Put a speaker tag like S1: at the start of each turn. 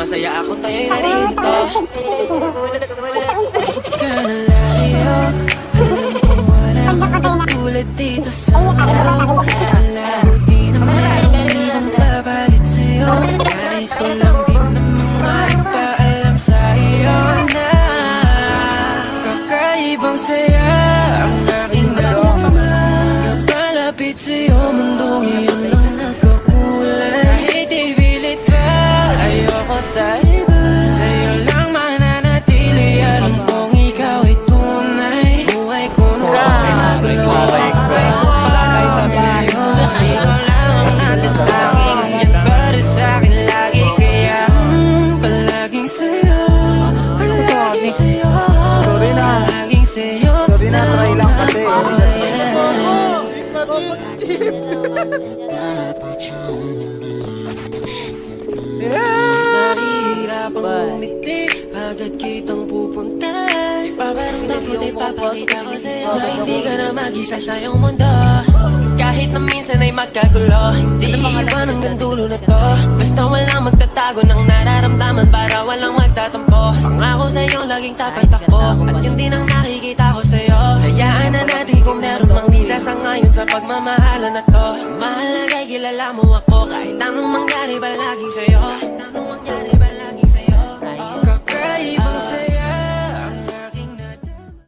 S1: masaya ako, tayo'y naririto. Ikaw na layo, alam kong wala kang katulad dito sa mundo. Malabo di na merong ibang papalit sa'yo. Nais ko lang din namang maipaalam sa iyo na kakaibang saya ang aking nadarama. Kapalapit sa'yo, mundo iyon lang nagkakulay. Hindi pilit pa, ayoko sa iba. Sa'yo lang mananatili, alam kong ikaw ay tunay. Buhay ko na magulo, pagkakapag sa'yo. Ikaw lang ang natatanging, yan para sa'kin lagi. Kaya palaging sa'yo, palaging sa'yo, palaging sa'yo.
S2: Sorry na, try lang kasi.
S1: Nahihirapang umiti, agad kitang pupunta. Ipaparamdam ko, ipapakita ko sa'yo na hindi ka na mag-isa sa iyong mundo. Kahit na minsan ay magkagulo, hindi iwan hanggang dulo na to. Basta walang magtatago ng nararamdaman para walang magtatampo. Pangako sa'yo laging tapat ako, at yun din ang nakikita ko sa'yo. Hayaan na natin kung meron mang di sasangayon sa pagmamahalan na to. Mahalaga kilala mo ako, kahit anong mangyari palaging sa'yo. Kahit anong mangyari